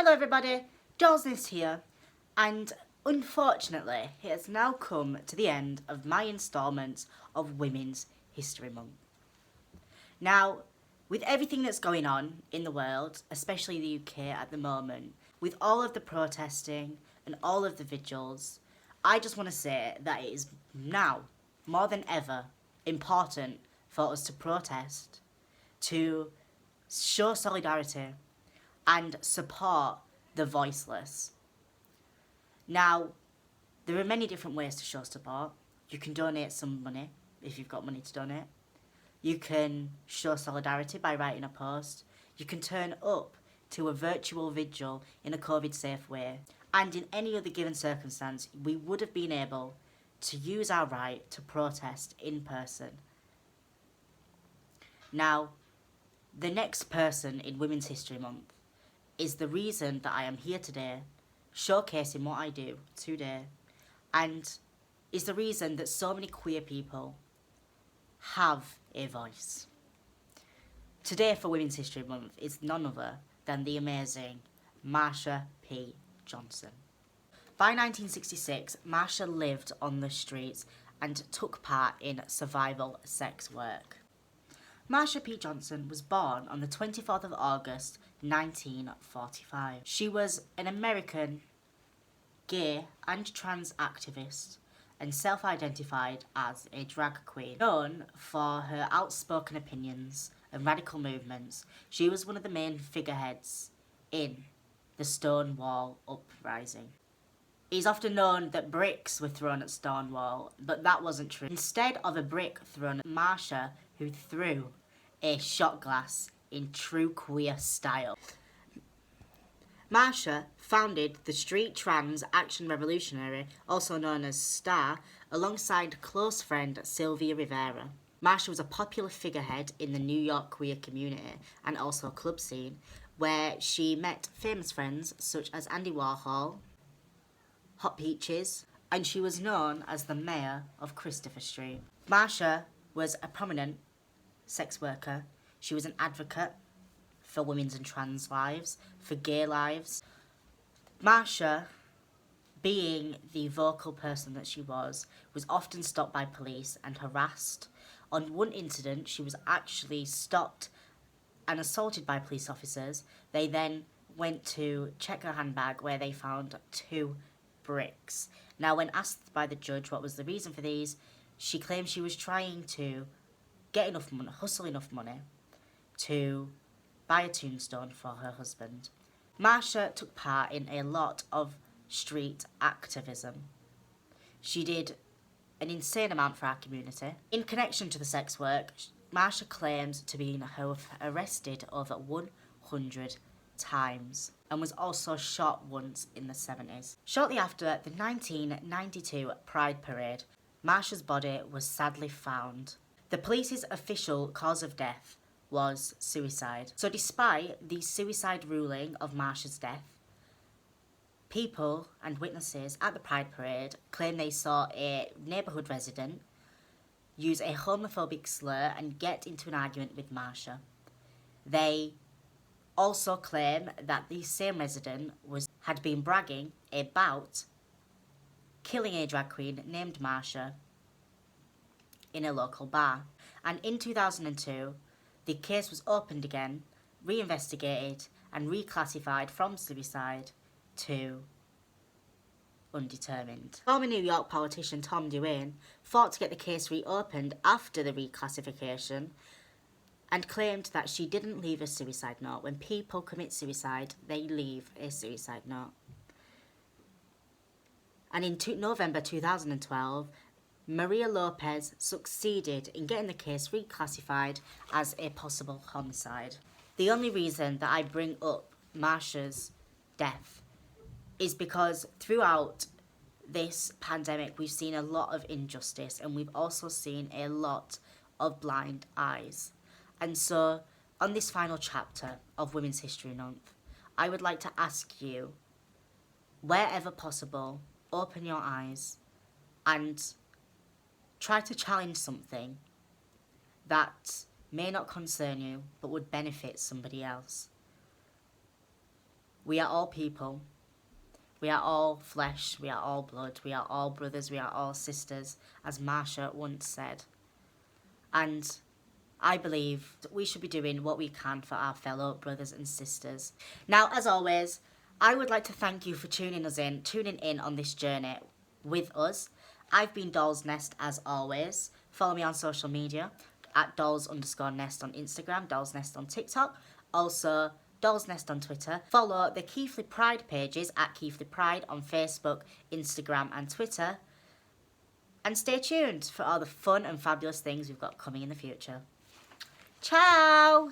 Hello everybody, Johnson here, and unfortunately it has now come to the end of my instalment of Women's History Month. Now, with everything that's going on in the world, especially the UK at the moment, with all of the protesting and all of the vigils, I just want to say that it is now, more than ever, important for us to protest, to show solidarity and support the voiceless. Now, there are many different ways to show support. You can donate some money, if you've got money to donate. You can show solidarity by writing a post. You can turn up to a virtual vigil in a COVID-safe way. And in any other given circumstance, we would have been able to use our right to protest in person. Now, the next person in Women's History Month is the reason that I am here today, showcasing what I do today, and is the reason that so many queer people have a voice. Today for Women's History Month is none other than the amazing Marsha P Johnson. By 1966, Marsha lived on the streets and took part in survival sex work. Marsha P Johnson was born on the 24th of August 1945. She was an American gay and trans activist and self-identified as a drag queen. Known for her outspoken opinions and radical movements, she was one of the main figureheads in the Stonewall Uprising. It is often known that bricks were thrown at Stonewall, but that wasn't true. Instead of a brick thrown at Marsha, who threw a shot glass in true queer style. Marsha founded the Street Trans Action Revolutionary, also known as STAR, alongside close friend Sylvia Rivera. Marsha was a popular figurehead in the New York queer community and also club scene, where she met famous friends such as Andy Warhol, Hot Peaches, and she was known as the mayor of Christopher Street. Marsha was a prominent sex worker. She was an advocate for women's and trans lives, for gay lives. Marsha, being the vocal person that she was often stopped by police and harassed. On one incident, she was actually stopped and assaulted by police officers. They then went to check her handbag, where they found 2 bricks. Now, when asked by the judge what was the reason for these, she claimed she was trying to get enough money, hustle enough money to buy a tombstone for her husband. Marsha took part in a lot of street activism. She did an insane amount for our community. In connection to the sex work, Marsha claims to be arrested over 100 times and was also shot once in the 70s. Shortly after the 1992 Pride Parade, Marsha's body was sadly found. The police's official cause of death was suicide. So despite the suicide ruling of Marsha's death, people and witnesses at the Pride Parade claim they saw a neighbourhood resident use a homophobic slur and get into an argument with Marsha. They also claim that the same resident had been bragging about killing a drag queen named Marsha in a local bar. And in 2002, the case was opened again, reinvestigated, and reclassified from suicide to undetermined. Former New York politician Tom Duane fought to get the case reopened after the reclassification and claimed that she didn't leave a suicide note. When people commit suicide, they leave a suicide note. And in November 2012, Maria Lopez succeeded in getting the case reclassified as a possible homicide. The only reason that I bring up Marsha's death is because throughout this pandemic we've seen a lot of injustice, and we've also seen a lot of blind eyes. And so on this final chapter of Women's History Month, I would like to ask you, wherever possible, open your eyes and try to challenge something that may not concern you but would benefit somebody else. We are all people. We are all flesh. We are all blood. We are all brothers. We are all sisters, as Marsha once said. And I believe that we should be doing what we can for our fellow brothers and sisters. Now, as always, I would like to thank you for tuning in on this journey with us. I've been Doll's Nest as always. Follow me on social media at dolls_nest on Instagram, Doll's Nest on TikTok, also Doll's Nest on Twitter. Follow the Keighley Pride pages at Keighley Pride on Facebook, Instagram and Twitter. And stay tuned for all the fun and fabulous things we've got coming in the future. Ciao!